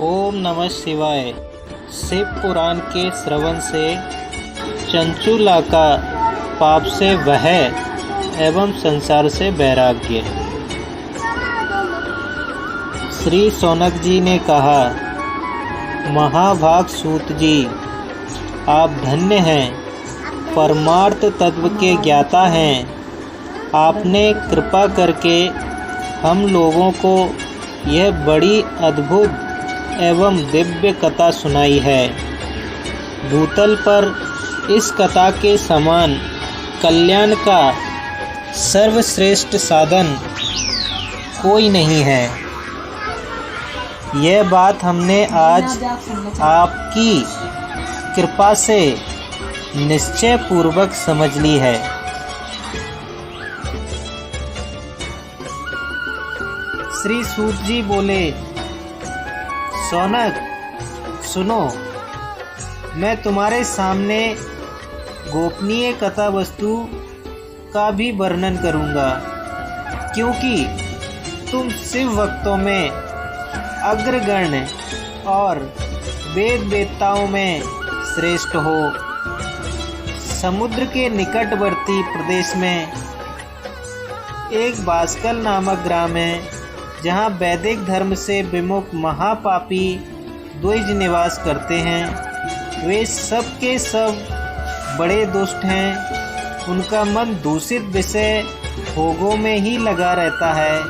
ओम नमः शिवाय। शिव पुराण के श्रवण से चंचुला का पाप से वह एवं संसार से वैराग्य। श्री शौनक जी ने कहा, महाभाग सूत जी, आप धन्य हैं, परमार्थ तत्व के ज्ञाता हैं। आपने कृपा करके हम लोगों को यह बड़ी अद्भुत एवं दिव्य कथा सुनाई है। भूतल पर इस कथा के समान कल्याण का सर्वश्रेष्ठ साधन कोई नहीं है। यह बात हमने आज आपकी कृपा से निश्चय पूर्वक समझ ली है। श्री सूत जी बोले, शौनक सुनो, मैं तुम्हारे सामने गोपनीय कथा वस्तु का भी वर्णन करूंगा, क्योंकि तुम शिव भक्तों में अग्रगण्य और वेद वेत्ताओं में श्रेष्ठ हो। समुद्र के निकटवर्ती प्रदेश में एक बास्कल नामक ग्राम है, जहाँ वैदिक धर्म से विमुख महापापी द्विज निवास करते हैं। वे सब के सब बड़े दुष्ट हैं। उनका मन दूषित विषय भोगों में ही लगा रहता है।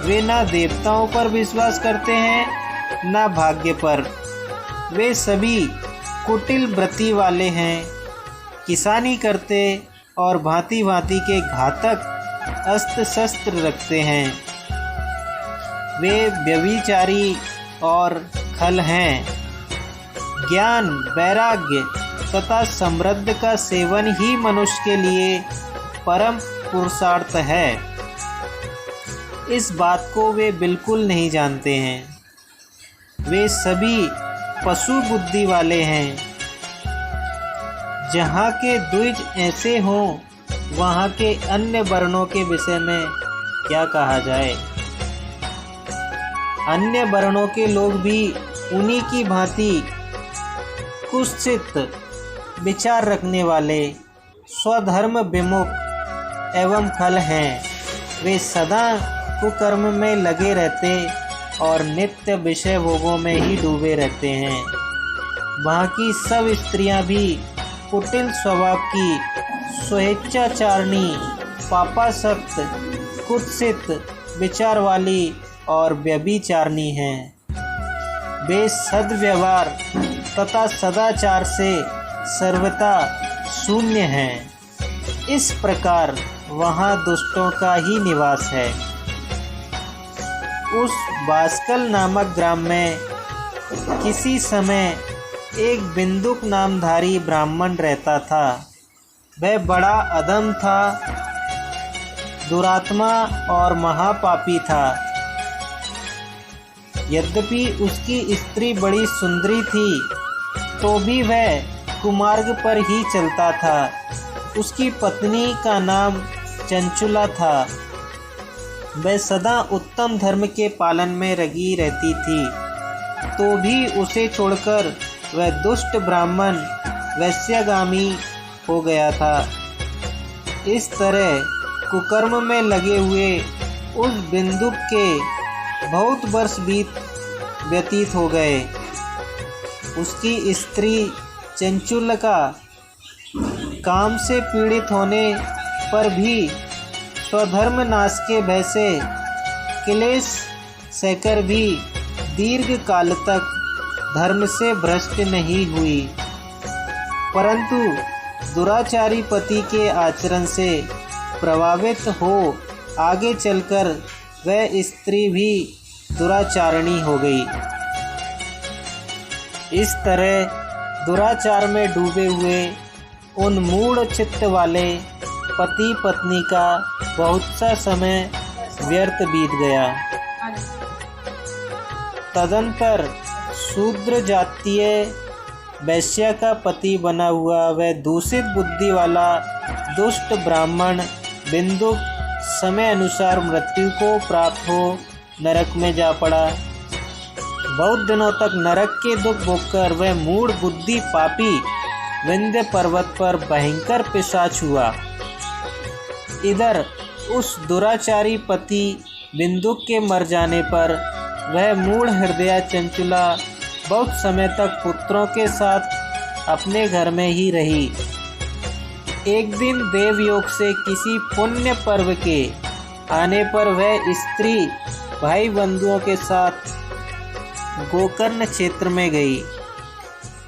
वे ना देवताओं पर विश्वास करते हैं, ना भाग्य पर। वे सभी कुटिल वृत्ति वाले हैं। किसानी करते और भांति भांति के घातक अस्त्र शस्त्र रखते हैं। वे व्यभिचारी और खल हैं। ज्ञान, वैराग्य तथा समृद्ध का सेवन ही मनुष्य के लिए परम पुरुषार्थ है। इस बात को वे बिल्कुल नहीं जानते हैं। वे सभी पशु बुद्धि वाले हैं। जहाँ के द्विज ऐसे हों, वहाँ के अन्य वर्णों के विषय में क्या कहा जाए। अन्य वर्णों के लोग भी उन्हीं की भांति कुत्सित विचार रखने वाले, स्वधर्म विमुख एवं खल हैं। वे सदा कुकर्म में लगे रहते और नित्य विषय भोगों में ही डूबे रहते हैं। वहाँ की सब स्त्रियां भी कुटिल स्वभाव की, स्वेच्छाचारिणी, पापासक्त, कुत्सित विचार वाली और व्यभिचारिणी हैं। वे सद्व्यवहार तथा सदाचार से सर्वथा शून्य हैं। इस प्रकार वहाँ दुष्टों का ही निवास है। उस बास्कल नामक ग्राम में किसी समय एक बिंदुक नामधारी ब्राह्मण रहता था। वह बड़ा अधम था, दुरात्मा और महापापी था। यद्यपि उसकी स्त्री बड़ी सुंदरी थी, तो भी वह कुमार्ग पर ही चलता था। उसकी पत्नी का नाम चंचुला था। वह सदा उत्तम धर्म के पालन में लगी रहती थी, तो भी उसे छोड़कर वह दुष्ट ब्राह्मण वैश्यगामी हो गया था। इस तरह कुकर्म में लगे हुए उस बिंदुक के बहुत वर्ष व्यतीत हो गए। उसकी स्त्री चंचुलका काम से पीड़ित होने पर भी स्वधर्म नाश के भय से क्लेश सहकर भी दीर्घ काल तक धर्म से भ्रष्ट नहीं हुई, परंतु दुराचारी पति के आचरण से प्रभावित हो आगे चलकर वह स्त्री भी दुराचारिणी हो गई। इस तरह दुराचार में डूबे हुए उन मूढ़ चित्त वाले पति पत्नी का बहुत सा समय व्यर्थ बीत गया। तदंतर शूद्र जातीय वैश्य का पति बना हुआ वह दूषित बुद्धि वाला दुष्ट ब्राह्मण बिंदुक समय अनुसार मृत्यु को प्राप्त हो नरक में जा पड़ा। बहुत दिनों तक नरक के दुख भोगकर वह मूढ़ बुद्धि पापी विंध्य पर्वत पर भयंकर पिशाच हुआ। इधर उस दुराचारी पति बिंदुक के मर जाने पर वह मूढ़ हृदया चंचुला बहुत समय तक पुत्रों के साथ अपने घर में ही रही। एक दिन देवयोग से किसी पुण्य पर्व के आने पर वह स्त्री भाई बंधुओं के साथ गोकर्ण क्षेत्र में गई।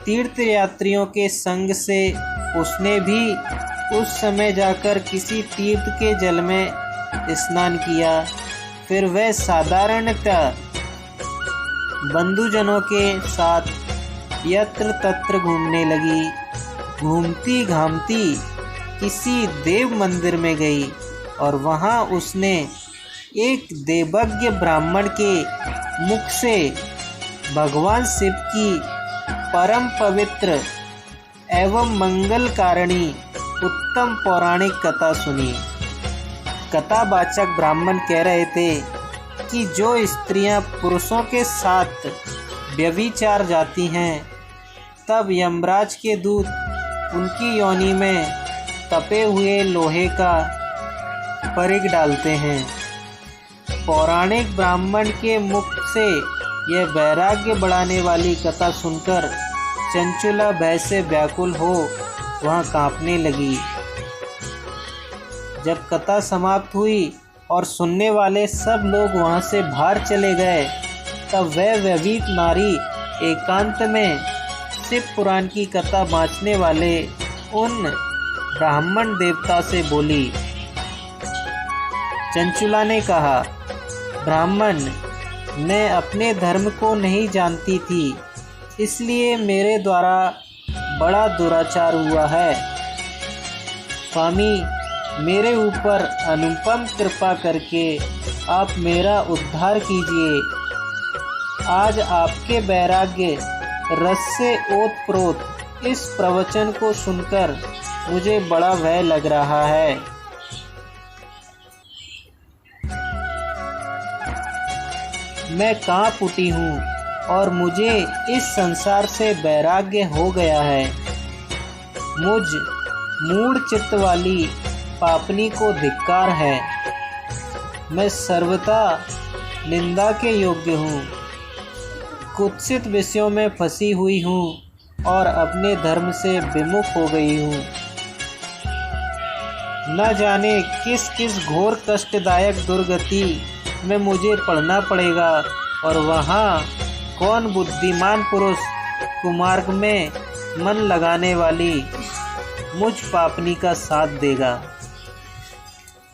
तीर्थयात्रियों के संग से उसने भी उस समय जाकर किसी तीर्थ के जल में स्नान किया। फिर वह साधारणतः बंधुजनों के साथ यत्र तत्र घूमने लगी। घूमती घामती किसी देव मंदिर में गई और वहाँ उसने एक देवज्ञ ब्राह्मण के मुख से भगवान शिव की परम पवित्र एवं मंगलकारिणी उत्तम पौराणिक कथा सुनी। कथावाचक ब्राह्मण कह रहे थे कि जो स्त्रियां पुरुषों के साथ व्यभिचार जाती हैं, तब यमराज के दूत उनकी योनि में तपे हुए लोहे का परिग डालते हैं। पौराणिक ब्राह्मण के मुख से यह वैराग्य बढ़ाने वाली कथा सुनकर चंचुला भय से व्याकुल हो वहाँ कांपने लगी। जब कथा समाप्त हुई और सुनने वाले सब लोग वहाँ से बाहर चले गए, तब वह व्यभित नारी एकांत में शिव पुराण की कथा बाँचने वाले उन ब्राह्मण देवता से बोली। चंचुला ने कहा, ब्राह्मण, मैं अपने धर्म को नहीं जानती थी, इसलिए मेरे द्वारा बड़ा दुराचार हुआ है। स्वामी, मेरे ऊपर अनुपम कृपा करके आप मेरा उद्धार कीजिए। आज आपके वैराग्य रस से ओतप्रोत इस प्रवचन को सुनकर मुझे बड़ा भय लग रहा है। मैं कांप उठी हूँ और मुझे इस संसार से वैराग्य हो गया है। मुझ मूढ़ चित्त वाली पापनी को धिक्कार है। मैं सर्वथा निंदा के योग्य हूँ, कुत्सित विषयों में फंसी हुई हूँ और अपने धर्म से विमुख हो गई हूँ। न जाने किस किस घोर कष्टदायक दुर्गति में मुझे पड़ना पड़ेगा और वहाँ कौन बुद्धिमान पुरुष कुमार्ग में मन लगाने वाली मुझ पापनी का साथ देगा।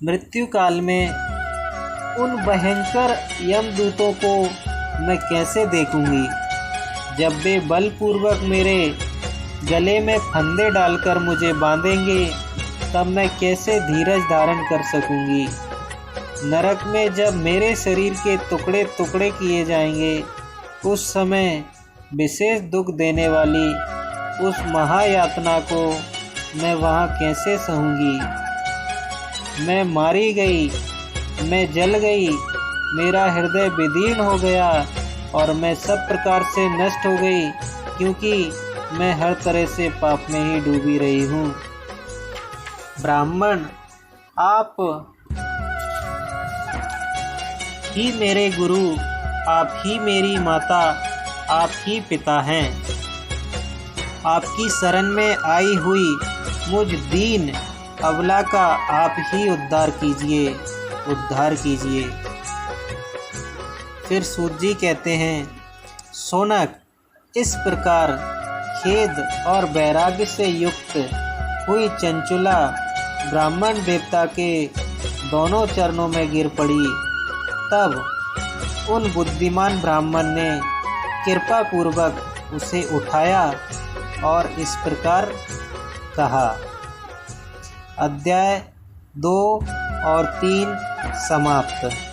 मृत्यु काल में उन भयंकर यमदूतों को मैं कैसे देखूंगी, जब वे बलपूर्वक मेरे गले में फंदे डालकर मुझे बांधेंगे, तब मैं कैसे धीरज धारण कर सकूंगी। नरक में जब मेरे शरीर के टुकड़े टुकड़े किए जाएंगे, उस समय विशेष दुख देने वाली उस महायातना को मैं वहाँ कैसे सहूँगी। मैं मारी गई, मैं जल गई, मेरा हृदय विदीर्ण हो गया और मैं सब प्रकार से नष्ट हो गई, क्योंकि मैं हर तरह से पाप में ही डूबी रही हूँ। ब्राह्मण, आप ही मेरे गुरु, आप ही मेरी माता, आप ही पिता हैं। आपकी शरण में आई हुई मुझ दीन अबला का आप ही उद्धार कीजिए, उद्धार कीजिए। फिर सूत जी कहते हैं, सोनक, इस प्रकार खेद और वैराग्य से युक्त हुई चंचुला ब्राह्मण देवता के दोनों चरणों में गिर पड़ी। तब उन बुद्धिमान ब्राह्मण ने कृपा पूर्वक उसे उठाया और इस प्रकार कहा। अध्याय 2 और 3 समाप्त।